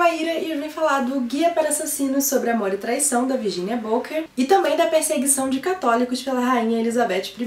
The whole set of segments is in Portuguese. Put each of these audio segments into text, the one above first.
Maíra e eu vim falar do Guia para Assassinos sobre Amor e Traição, da Virginia Bowker, e também da perseguição de católicos pela Rainha Elizabeth I.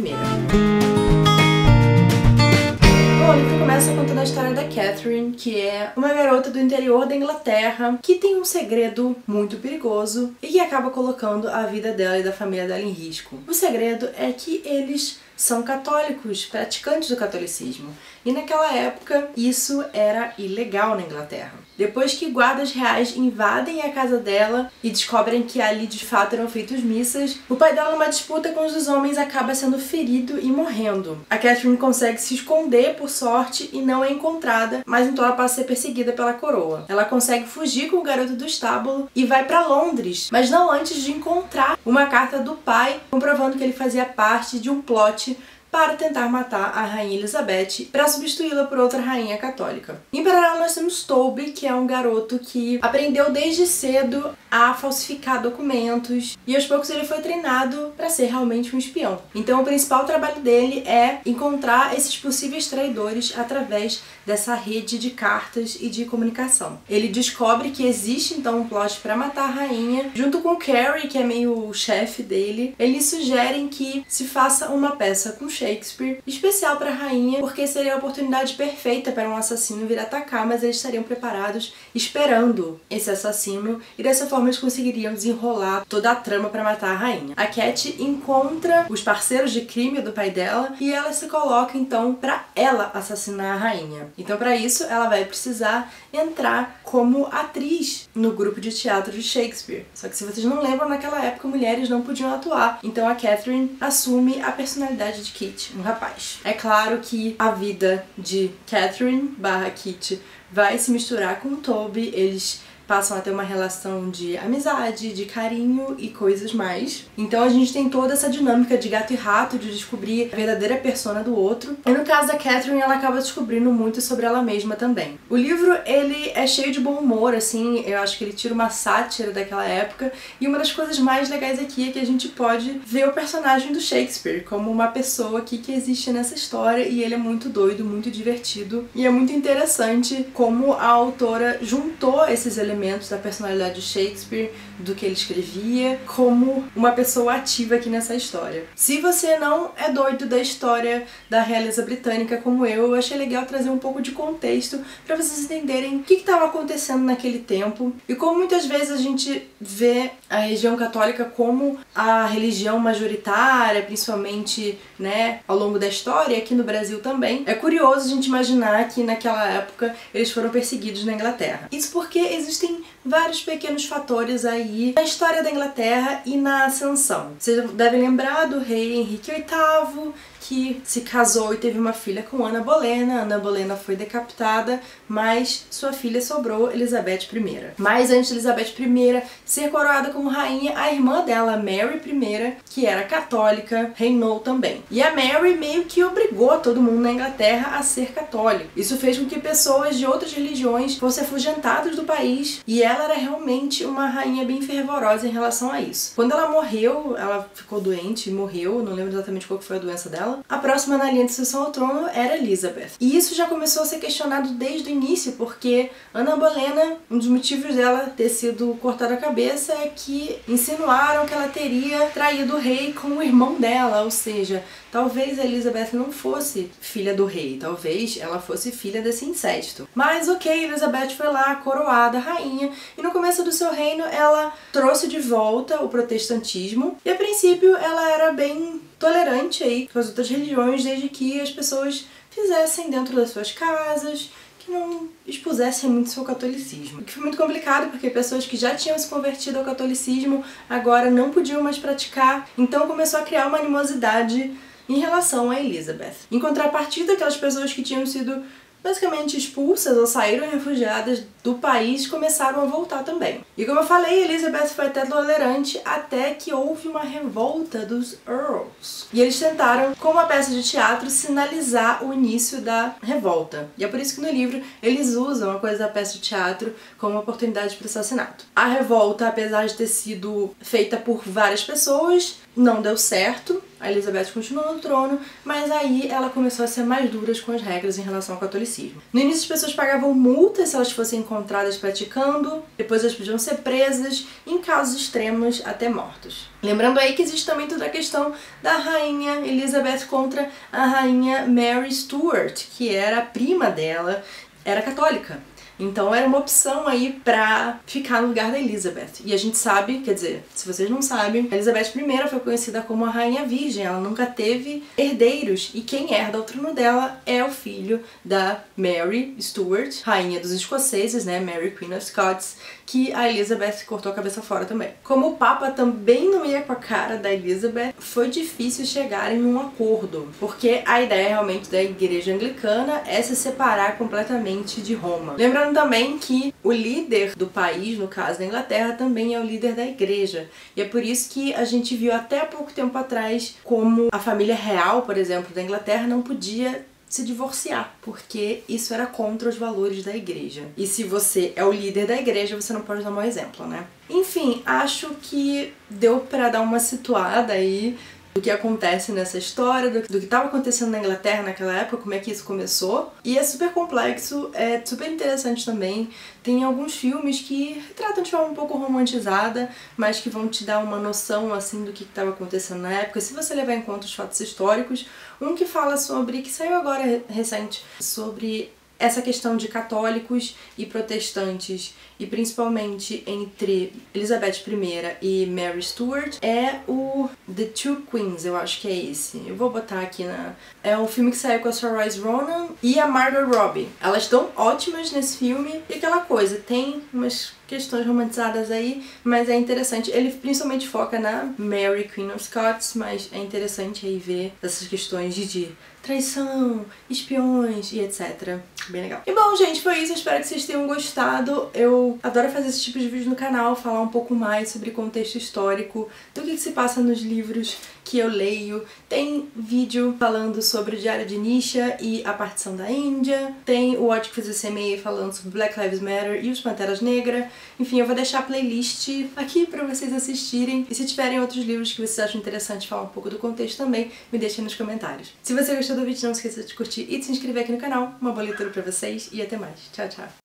Bom, o livro começa contando a história da Catherine, que é uma garota do interior da Inglaterra que tem um segredo muito perigoso e que acaba colocando a vida dela e da família dela em risco. O segredo é que eles são católicos, praticantes do catolicismo. E naquela época isso era ilegal na Inglaterra. Depois que guardas reais invadem a casa dela e descobrem que ali de fato eram feitas missas, o pai dela, numa disputa com os dos homens, acaba sendo ferido e morrendo. A Catherine consegue se esconder por sorte e não é encontrada, mas então ela passa a ser perseguida pela coroa. Ela consegue fugir com o garoto do estábulo e vai para Londres, mas não antes de encontrar uma carta do pai comprovando que ele fazia parte de um plot para tentar matar a Rainha Elizabeth para substituí-la por outra rainha católica. Em paralelo, nós temos Toby, que é um garoto que aprendeu desde cedo a falsificar documentos e aos poucos ele foi treinado para ser realmente um espião. Então o principal trabalho dele é encontrar esses possíveis traidores através dessa rede de cartas e de comunicação. Ele descobre que existe então um plot para matar a rainha. Junto com Carrie, que é meio o chefe dele, eles sugerem que se faça uma peça com Shakespeare especial para a rainha, porque seria a oportunidade perfeita para um assassino vir atacar, mas eles estariam preparados esperando esse assassino e dessa forma eles conseguiriam desenrolar toda a trama para matar a rainha. A Cat encontra os parceiros de crime do pai dela e ela se coloca então para ela assassinar a rainha. Então para isso ela vai precisar entrar como atriz no grupo de teatro de Shakespeare. Só que se vocês não lembram, naquela época mulheres não podiam atuar, então a Catherine assume a personalidade de Kit, um rapaz. É claro que a vida de Catherine/Kit vai se misturar com o Toby, eles passam a ter uma relação de amizade, de carinho e coisas mais. Então a gente tem toda essa dinâmica de gato e rato, de descobrir a verdadeira persona do outro. E no caso da Catherine, ela acaba descobrindo muito sobre ela mesma também. O livro, ele é cheio de bom humor, assim, eu acho que ele tira uma sátira daquela época. E uma das coisas mais legais aqui é que a gente pode ver o personagem do Shakespeare como uma pessoa aqui que existe nessa história, e ele é muito doido, muito divertido. E é muito interessante como a autora juntou esses elementos da personalidade de Shakespeare, do que ele escrevia, como uma pessoa ativa aqui nessa história. Se você não é doido da história da realeza britânica como eu achei legal trazer um pouco de contexto para vocês entenderem o que estava acontecendo naquele tempo e como muitas vezes a gente vê a religião católica como a religião majoritária, principalmente, né, ao longo da história, aqui no Brasil também. É curioso a gente imaginar que naquela época eles foram perseguidos na Inglaterra. Isso porque existem vários pequenos fatores aí na história da Inglaterra e na ascensão. Vocês devem lembrar do rei Henrique VIII, que se casou e teve uma filha com Ana Bolena. Ana Bolena foi decapitada, mas sua filha sobrou, Elizabeth I. Mas antes de Elizabeth I ser coroada como rainha, a irmã dela, Mary I, que era católica, reinou também. E a Mary meio que obrigou todo mundo na Inglaterra a ser católico. Isso fez com que pessoas de outras religiões fossem afugentadas do país, e ela era realmente uma rainha bem fervorosa em relação a isso. Quando ela morreu, ela ficou doente e morreu, não lembro exatamente qual foi a doença dela. A próxima na linha de sucessão ao trono era Elizabeth. E isso já começou a ser questionado desde o início, porque Ana Bolena, um dos motivos dela ter sido cortada a cabeça é que insinuaram que ela teria traído o rei com o irmão dela, ou seja, talvez a Elizabeth não fosse filha do rei, talvez ela fosse filha desse incesto. Mas ok, Elizabeth foi lá, coroada, rainha, e no começo do seu reino ela trouxe de volta o protestantismo, e a princípio ela era bem tolerante aí com as outras religiões, desde que as pessoas fizessem dentro das suas casas, que não expusessem muito seu catolicismo. O que foi muito complicado, porque pessoas que já tinham se convertido ao catolicismo agora não podiam mais praticar, então começou a criar uma animosidade em relação a Elizabeth. Em contrapartida, aquelas pessoas que tinham sido basicamente expulsas ou saíram refugiadas do país começaram a voltar também. E como eu falei, Elizabeth foi até tolerante até que houve uma revolta dos Earls. E eles tentaram, com uma peça de teatro, sinalizar o início da revolta. E é por isso que no livro eles usam a coisa da peça de teatro como uma oportunidade para o assassinato. A revolta, apesar de ter sido feita por várias pessoas, não deu certo. a Elizabeth continuou no trono, mas aí ela começou a ser mais dura com as regras em relação ao catolicismo. No início as pessoas pagavam multas se elas fossem encontradas praticando, depois elas podiam ser presas, em casos extremos até mortos. Lembrando aí que existe também toda a questão da rainha Elizabeth contra a rainha Mary Stuart, que era a prima dela, era católica. Então era uma opção aí pra ficar no lugar da Elizabeth. E a gente sabe, quer dizer, se vocês não sabem, a Elizabeth I foi conhecida como a Rainha Virgem. Ela nunca teve herdeiros. E quem herda o trono dela é o filho da Mary Stuart, rainha dos escoceses, né? Mary Queen of Scots, que a Elizabeth cortou a cabeça fora também. Como o Papa também não ia com a cara da Elizabeth, foi difícil chegar em um acordo. Porque a ideia realmente da Igreja Anglicana é se separar completamente de Roma. Lembrando também que o líder do país, no caso da Inglaterra, também é o líder da igreja. E é por isso que a gente viu até há pouco tempo atrás como a família real, por exemplo, da Inglaterra não podia se divorciar, porque isso era contra os valores da igreja. E se você é o líder da igreja, você não pode dar um mau exemplo, né? Enfim, acho que deu pra dar uma situada aí do que acontece nessa história, do que estava acontecendo na Inglaterra naquela época, como é que isso começou. E é super complexo, é super interessante também. Tem alguns filmes que retratam de forma um pouco romantizada, mas que vão te dar uma noção assim do que estava acontecendo na época, se você levar em conta os fatos históricos. Um que fala sobre, que saiu agora recente, sobre essa questão de católicos e protestantes, e principalmente entre Elizabeth I e Mary Stuart, é o The Two Queens, eu acho que é esse. Eu vou botar aqui na... É um filme que saiu com a Saoirse Ronan e a Margot Robbie. Elas estão ótimas nesse filme, e aquela coisa, tem umas questões romantizadas aí, mas é interessante. Ele principalmente foca na Mary Queen of Scots, mas é interessante aí ver essas questões de traição, espiões e etc. Bem legal. E bom, gente, foi isso. Eu espero que vocês tenham gostado. Eu adoro fazer esse tipo de vídeo no canal, falar um pouco mais sobre contexto histórico, do que se passa nos livros que eu leio. Tem vídeo falando sobre o Diário de Nisha e a partição da Índia. Tem o Ódio que Fiz Esse E-mail falando sobre Black Lives Matter e os Panteras Negras. Enfim, eu vou deixar a playlist aqui pra vocês assistirem. E se tiverem outros livros que vocês acham interessante falar um pouco do contexto também, me deixem nos comentários. Se você gostou do vídeo, não esqueça de curtir e de se inscrever aqui no canal. Uma boa leitura pra vocês e até mais. Tchau, tchau!